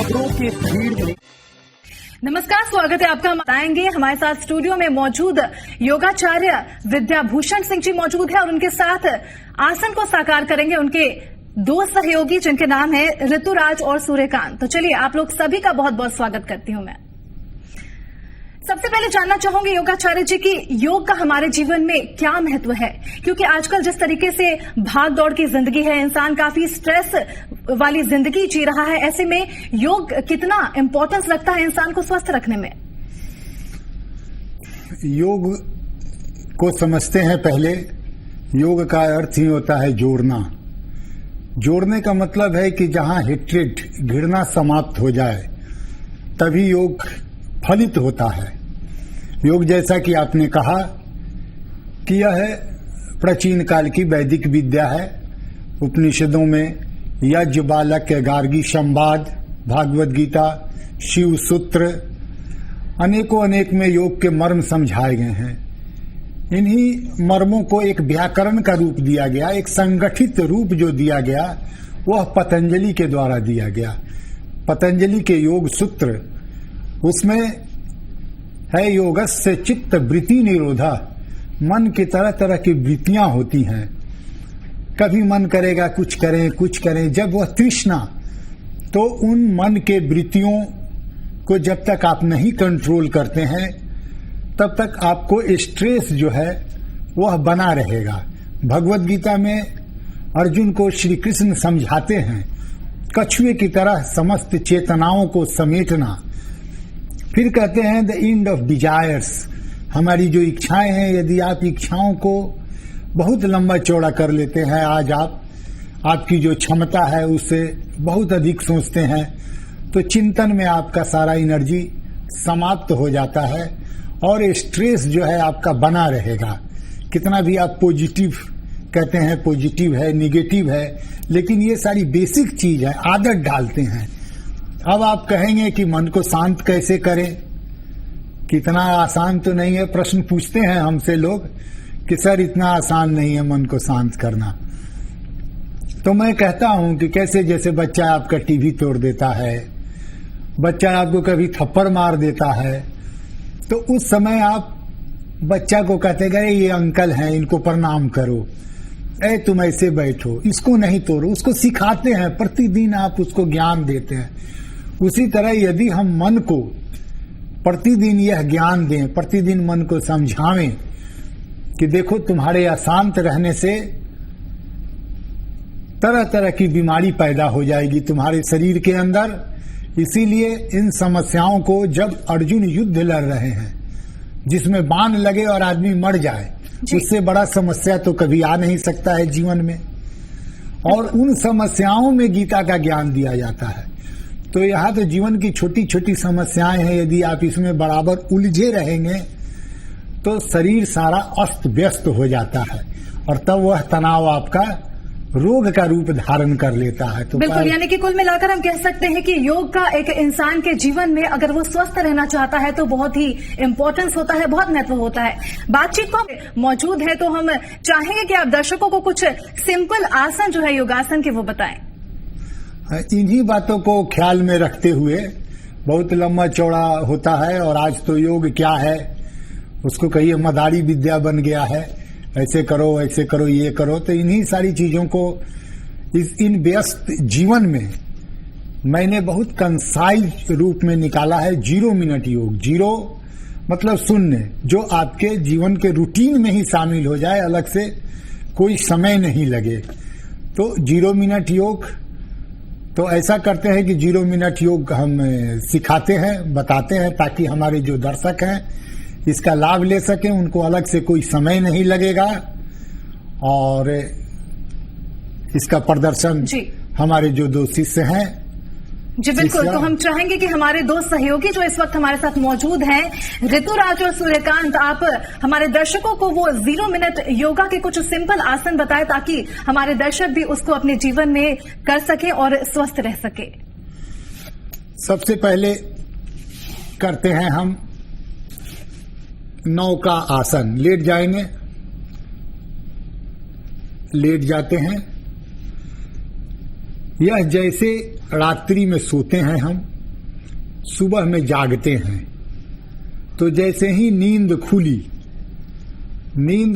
खबरों की भीड़ में। नमस्कार, स्वागत है आपका। बताएंगे हमारे साथ स्टूडियो में मौजूद योगाचार्य विद्याभूषण सिंह जी मौजूद है और उनके साथ आसन को साकार करेंगे उनके दो सहयोगी जिनके नाम है ऋतुराज और सूर्यकांत। तो चलिए, आप लोग सभी का बहुत बहुत स्वागत करती हूं मैं। सबसे पहले जानना चाहूंगी योगाचार्य जी की योग का हमारे जीवन में क्या महत्व है, क्योंकि आजकल जिस तरीके से भाग दौड़ की जिंदगी है, इंसान काफी स्ट्रेस वाली जिंदगी जी रहा है, ऐसे में योग कितना इंपॉर्टेंस रखता है इंसान को स्वस्थ रखने में? योग को समझते हैं पहले। योग का अर्थ ही होता है जोड़ना। जोड़ने का मतलब है कि जहां हेट्रेड, घृणा समाप्त हो जाए, तभी योग फलित होता है। योग, जैसा कि आपने कहा कि यह है प्राचीन काल की वैदिक विद्या है। उपनिषदों में यज्ञ, बालक, गार्गी, संवाद, भागवत गीता, शिव सूत्र, अनेकों अनेक में योग के मर्म समझाए गए हैं। इन्हीं मर्मों को एक व्याकरण का रूप दिया गया, एक संगठित रूप जो दिया गया वह पतंजलि के द्वारा दिया गया। पतंजलि के योग सूत्र, उसमें है योगस्य चित्त वृत्ति निरोधा। मन की तरह तरह की वृत्तियां होती हैं। कभी मन करेगा कुछ करें। जब वह तृष्णा, तो उन मन के वृत्तियों को जब तक आप नहीं कंट्रोल करते हैं, तब तक आपको स्ट्रेस जो है वह बना रहेगा। भगवत गीता में अर्जुन को श्री कृष्ण समझाते हैं, कछुए की तरह समस्त चेतनाओं को समेटना। फिर कहते हैं द एंड ऑफ डिजायर्स। हमारी जो इच्छाएं हैं, यदि आप इच्छाओं को बहुत लंबा चौड़ा कर लेते हैं, आज आपकी जो क्षमता है उससे बहुत अधिक सोचते हैं, तो चिंतन में आपका सारा एनर्जी समाप्त हो जाता है और स्ट्रेस जो है आपका बना रहेगा। कितना भी आप पॉजिटिव कहते हैं, पॉजिटिव है, निगेटिव है, लेकिन ये सारी बेसिक चीज है, आदत डालते हैं। अब आप कहेंगे कि मन को शांत कैसे करें? कितना आसान तो नहीं है। प्रश्न पूछते हैं हमसे लोग कि सर इतना आसान नहीं है मन को शांत करना। तो मैं कहता हूं कि कैसे, जैसे बच्चा आपका टीवी तोड़ देता है, बच्चा आपको कभी थप्पड़ मार देता है, तो उस समय आप बच्चा को कहते गए ये अंकल हैं, इनको प्रणाम करो, ऐ तुम ऐसे बैठो, इसको नहीं तोड़ो। उसको सिखाते हैं, प्रतिदिन आप उसको ज्ञान देते हैं। उसी तरह यदि हम मन को प्रतिदिन यह ज्ञान दें, प्रतिदिन मन को समझावें कि देखो तुम्हारे अशांत रहने से तरह तरह की बीमारी पैदा हो जाएगी तुम्हारे शरीर के अंदर। इसीलिए इन समस्याओं को, जब अर्जुन युद्ध लड़ रहे हैं जिसमें बाण लगे और आदमी मर जाए, उससे बड़ा समस्या तो कभी आ नहीं सकता है जीवन में। और उन समस्याओं में गीता का ज्ञान दिया जाता है। तो यहाँ तो जीवन की छोटी छोटी समस्याएं हैं, यदि आप इसमें बराबर उलझे रहेंगे तो शरीर सारा अस्त व्यस्त हो जाता है और तब वह तनाव आपका रोग का रूप धारण कर लेता है। तो बिल्कुल, यानी कि कुल मिलाकर हम कह सकते हैं कि योग का एक इंसान के जीवन में अगर वो स्वस्थ रहना चाहता है तो बहुत ही इंपॉर्टेंस होता है, बहुत महत्व होता है। बातचीत को मौजूद है तो हम चाहेंगे कि आप दर्शकों को कुछ सिंपल आसन जो है योगासन के वो बताएं। इन्हीं बातों को ख्याल में रखते हुए, बहुत लंबा चौड़ा होता है और आज तो योग क्या है उसको कहिए मदारी विद्या बन गया है, ऐसे करो ये करो। तो इन्हीं सारी चीजों को इन व्यस्त जीवन में मैंने बहुत कंसाइज रूप में निकाला है। 0 मिनट योग। 0 मतलब शून्य, जो आपके जीवन के रूटीन में ही शामिल हो जाए, अलग से कोई समय नहीं लगे। तो 0 मिनट योग, तो ऐसा करते हैं कि 0 मिनट योग हम सिखाते हैं, बताते हैं, ताकि हमारे जो दर्शक हैं इसका लाभ ले सकें। उनको अलग से कोई समय नहीं लगेगा और इसका प्रदर्शन हमारे जो दो शिष्य हैं। जी बिल्कुल, तो हम चाहेंगे कि हमारे दो सहयोगी जो इस वक्त हमारे साथ मौजूद हैं, ऋतुराज और सूर्यकांत, आप हमारे दर्शकों को वो 0 मिनट योगा के कुछ सिंपल आसन बताएं ताकि हमारे दर्शक भी उसको अपने जीवन में कर सके और स्वस्थ रह सके। सबसे पहले करते हैं हम नौका आसन। लेट जाएंगे, लेट जाते हैं, यह जैसे रात्रि में सोते हैं हम, सुबह में जागते हैं, तो जैसे ही नींद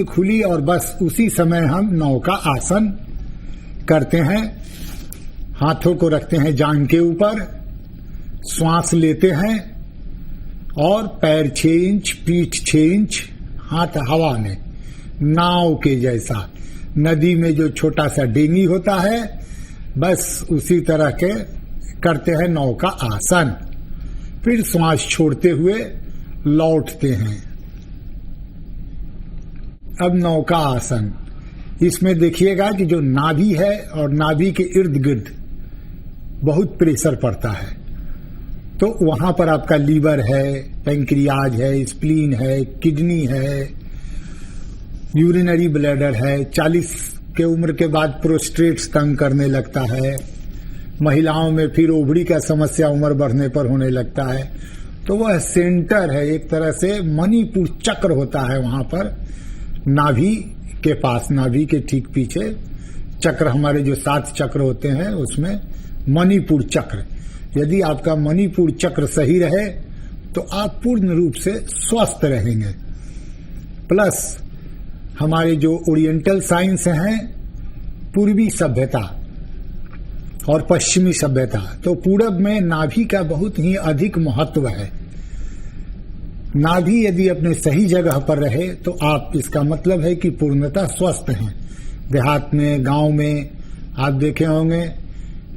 खुली और बस उसी समय हम 9 का आसन करते हैं। हाथों को रखते हैं जांघ के ऊपर, श्वास लेते हैं और पैर 6 इंच, पीठ 6 इंच, हाथ हवा में, नाव के जैसा, नदी में जो छोटा सा डेंगी होता है, बस उसी तरह के करते हैं 9 का आसन। फिर श्वास छोड़ते हुए लौटते हैं। अब 9 का आसन, इसमें देखिएगा कि जो नाभि है और नाभि के इर्द गिर्द बहुत प्रेशर पड़ता है, तो वहां पर आपका लीवर है, पैंक्रियाज है, स्प्लीन है, किडनी है, यूरिनरी ब्लैडर है। 40 के उम्र के बाद प्रोस्टेट तंग करने लगता है। महिलाओं में फिर ओवरी का समस्या उम्र बढ़ने पर होने लगता है। तो वह सेंटर है, एक तरह से मणिपुर चक्र होता है वहां पर, नाभि के पास, नाभि के ठीक पीछे चक्र, हमारे जो 7 चक्र होते हैं उसमें मणिपुर चक्र। यदि आपका मणिपुर चक्र सही रहे तो आप पूर्ण रूप से स्वस्थ रहेंगे। प्लस हमारे जो ओरिएंटल साइंस हैं, पूर्वी सभ्यता और पश्चिमी सभ्यता, तो पूरब में नाभि का बहुत ही अधिक महत्व है। नाभि यदि अपने सही जगह पर रहे तो आप, इसका मतलब है कि पूर्णतः स्वस्थ हैं। देहात में, गांव में आप देखे होंगे,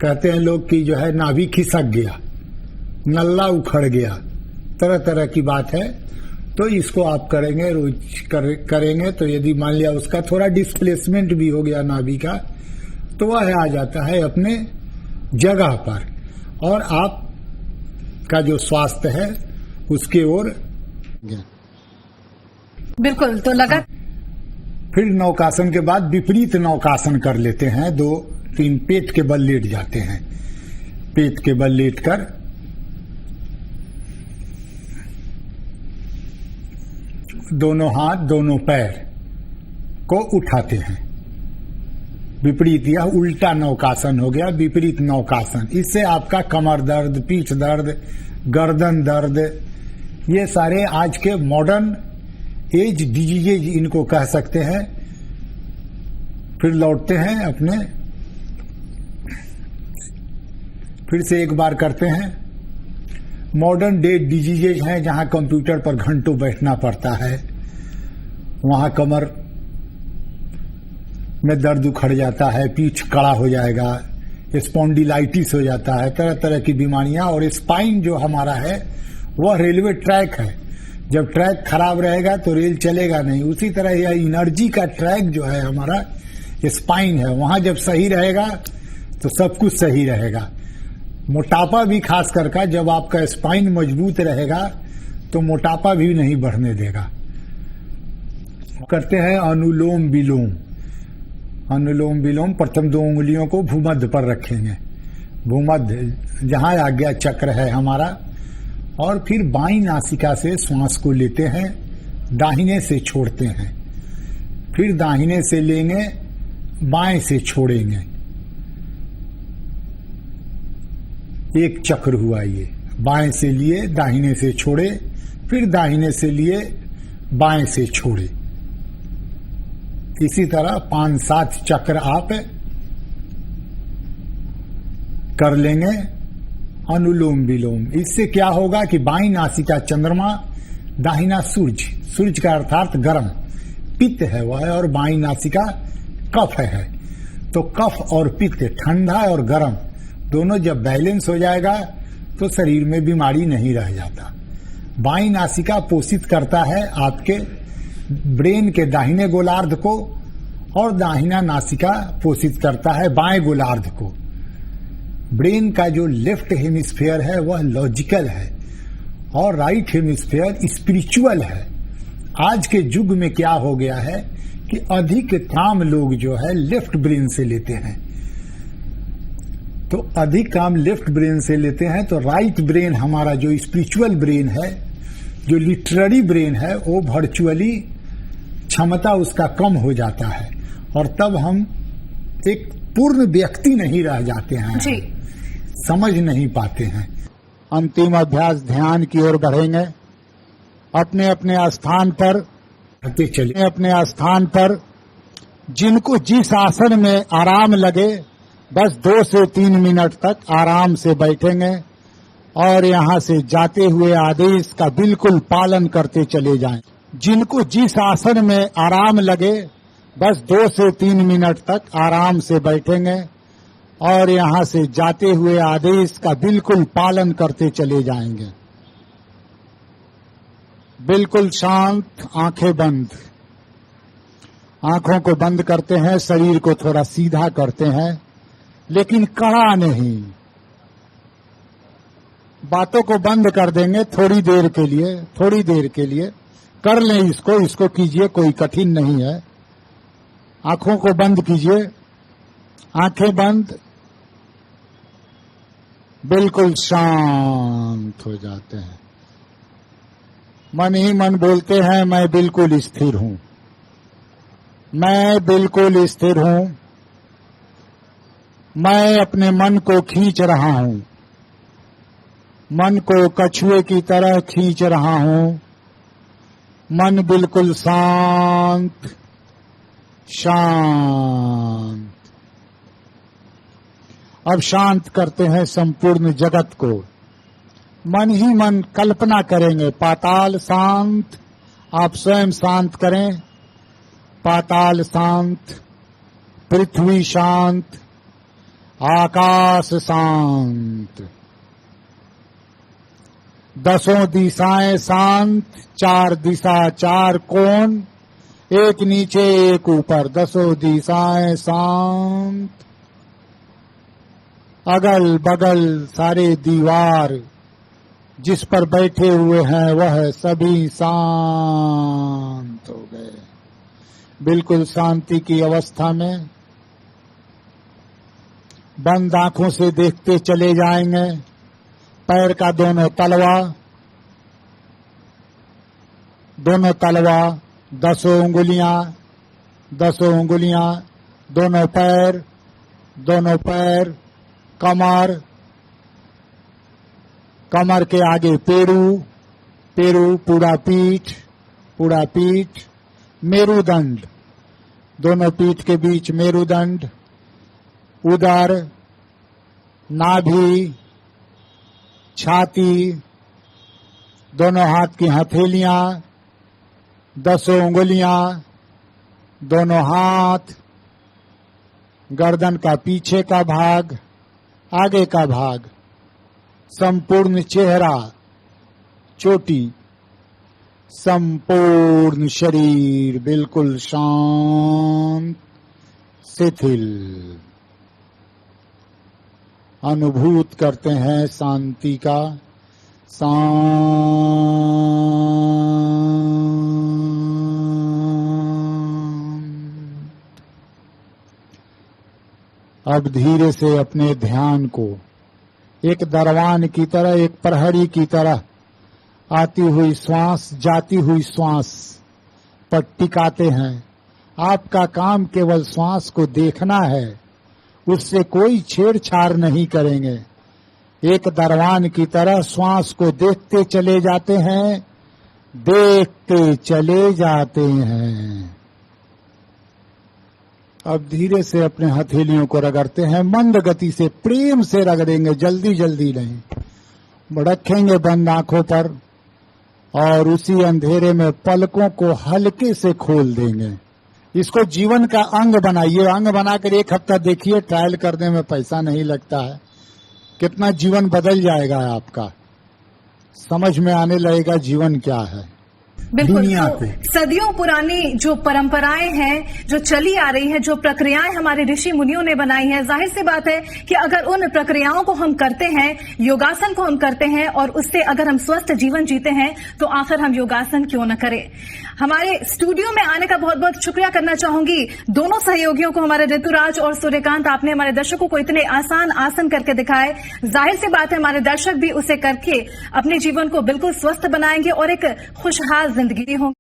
कहते हैं लोग कि जो है नाभि खिसक गया, नल्ला उखड़ गया, तरह तरह की बात है। तो इसको आप करेंगे, रोज करेंगे तो यदि मान लिया उसका थोड़ा डिस्प्लेसमेंट भी हो गया नाभि का, तो वह आ जाता है अपने जगह पर और आप का जो स्वास्थ्य है उसके ओर। बिल्कुल, तो लगा। फिर नौकासन के बाद विपरीत नौकासन कर लेते हैं। 2-3 पेट के बल लेट जाते हैं। पेट के बल लेट कर दोनों हाथ, दोनों पैर को उठाते हैं। विपरीत, यह उल्टा नौकासन हो गया, विपरीत नौकासन। इससे आपका कमर दर्द, पीठ दर्द, गर्दन दर्द, ये सारे आज के मॉडर्न एज डिजीजेज इनको कह सकते हैं। फिर लौटते हैं अपने, फिर से एक बार करते हैं। मॉडर्न डे डिजीजेज हैं जहां कंप्यूटर पर घंटों बैठना पड़ता है, वहां कमर में दर्द उखड़ जाता है, पीठ कड़ा हो जाएगा, स्पॉन्डिलाइटिस हो जाता है, तरह तरह की बीमारियां। और स्पाइन जो हमारा है वह रेलवे ट्रैक है, जब ट्रैक खराब रहेगा तो रेल चलेगा नहीं। उसी तरह यह एनर्जी का ट्रैक जो है हमारा स्पाइन है, वहां जब सही रहेगा तो सब कुछ सही रहेगा। मोटापा भी खास करके, जब आपका स्पाइन मजबूत रहेगा तो मोटापा भी नहीं बढ़ने देगा। करते हैं अनुलोम विलोम। अनुलोम विलोम, प्रथम 2 उंगलियों को भूमध्य पर रखेंगे, भूमध्य जहां आज्ञा चक्र है हमारा, और फिर बाईं नासिका से श्वास को लेते हैं, दाहिने से छोड़ते हैं, फिर दाहिने से लेंगे, बाएं से छोड़ेंगे। एक चक्र हुआ ये, बाएं से लिए, दाहिने से छोड़े, फिर दाहिने से लिए, बाएं से छोड़े। इसी तरह 5-7 चक्र आप कर लेंगे अनुलोम विलोम। इससे क्या होगा कि बाईं नासिका चंद्रमा, दाहिना सूरज, सूरज का अर्थात गर्म, पित्त है वह, और बाईं नासिका कफ है। तो कफ और पित्त, ठंडा और गर्म, दोनों जब बैलेंस हो जाएगा तो शरीर में बीमारी नहीं रह जाता। बाईं नासिका पोषित करता है आपके ब्रेन के दाहिने गोलार्ध को, और दाहिना नासिका पोषित करता है बाएं गोलार्ध को। ब्रेन का जो लेफ्ट हेमिस्फीयर है वह लॉजिकल है और राइट हेमिस्फीयर स्पिरिचुअल है। आज के युग में क्या हो गया है कि अधिक काम लोग जो है लेफ्ट ब्रेन से लेते हैं, तो अधिक काम लेफ्ट ब्रेन से लेते हैं, तो राइट ब्रेन हमारा जो स्पिरिचुअल ब्रेन है, जो लिटरेरी ब्रेन है, वो वर्चुअली क्षमता उसका कम हो जाता है, और तब हम एक पूर्ण व्यक्ति नहीं रह जाते हैं, जी, समझ नहीं पाते हैं। अंतिम अभ्यास ध्यान की ओर बढ़ेंगे। अपने अपने स्थान पर चलिए, अपने स्थान पर जिनको जिस आसन में आराम लगे बस 2 से 3 मिनट तक आराम से बैठेंगे और यहाँ से जाते हुए आदेश का बिल्कुल पालन करते चले जाएं। जिनको जिस आसन में आराम लगे बस 2 से 3 मिनट तक आराम से बैठेंगे और यहाँ से जाते हुए आदेश का बिल्कुल पालन करते चले जाएंगे। बिल्कुल शांत, आंखें बंद। आंखों को बंद करते हैं, शरीर को थोड़ा सीधा करते हैं, लेकिन कड़ा नहीं। बातों को बंद कर देंगे थोड़ी देर के लिए, थोड़ी देर के लिए कर लें। इसको कीजिए, कोई कठिन नहीं है। आंखों को बंद कीजिए, आंखें बंद, बिल्कुल शांत हो जाते हैं। मन ही मन बोलते हैं, मैं बिल्कुल स्थिर हूं, मैं बिल्कुल स्थिर हूं, मैं अपने मन को खींच रहा हूं, मन को कछुए की तरह खींच रहा हूं। मन बिल्कुल शांत, शांत। अब शांत करते हैं संपूर्ण जगत को। मन ही मन कल्पना करेंगे, पाताल शांत। आप स्वयं शांत करें। पाताल शांत, पृथ्वी शांत, आकाश शांत, 10 दिशाएं शांत, 4 दिशा, 4 कोण, एक नीचे एक ऊपर, 10 दिशाएं शांत। अगल बगल सारे दीवार जिस पर बैठे हुए हैं वह सभी शांत हो गए। बिल्कुल शांति की अवस्था में बंद आंखों से देखते चले जाएंगे। पैर का दोनों तलवा 10 उंगलियां, दोनों पैर, कमर के आगे पेरू, पूरा पीठ, मेरुदंड, दोनों पीठ के बीच मेरुदंड, उदर, नाभि, छाती, दोनों हाथ की हथेलियां, 10 उंगलियां, दोनों हाथ, गर्दन का पीछे का भाग, आगे का भाग, संपूर्ण चेहरा, चोटी, संपूर्ण शरीर बिल्कुल शांत, शिथिल। अनुभूत करते हैं शांति का। अब धीरे से अपने ध्यान को एक दरवान की तरह, एक प्रहरी की तरह आती हुई श्वास, जाती हुई श्वास पर टिकाते हैं। आपका काम केवल श्वास को देखना है, उससे कोई छेड़छाड़ नहीं करेंगे। एक दरवान की तरह श्वास को देखते चले जाते हैं, देखते चले जाते हैं। अब धीरे से अपने हथेलियों को रगड़ते हैं, मंद गति से, प्रेम से रगड़ेंगे, जल्दी जल्दी नहीं। रखेंगे बंद आंखों पर और उसी अंधेरे में पलकों को हल्के से खोल देंगे। इसको जीवन का अंग बनाइए। अंग बनाकर 1 हफ्ता देखिए, ट्रायल करने में पैसा नहीं लगता है। कितना जीवन बदल जाएगा आपका, समझ में आने लगेगा जीवन क्या है। बिल्कुल, दुनिया तो पे सदियों पुरानी जो परंपराएं हैं, जो चली आ रही हैं, जो प्रक्रियाएं हमारे ऋषि मुनियों ने बनाई हैं, जाहिर सी बात है कि अगर उन प्रक्रियाओं को हम करते हैं, योगासन को हम करते हैं और उससे अगर हम स्वस्थ जीवन जीते हैं, तो आखिर हम योगासन क्यों न करें। हमारे स्टूडियो में आने का बहुत बहुत शुक्रिया करना चाहूंगी दोनों सहयोगियों को, हमारे ऋतुराज और सूर्यकांत। आपने हमारे दर्शकों को इतने आसान आसन करके दिखाए। जाहिर सी बात है हमारे दर्शक भी उसे करके अपने जीवन को बिल्कुल स्वस्थ बनाएंगे और एक खुशहाल जिंदगी होंगी।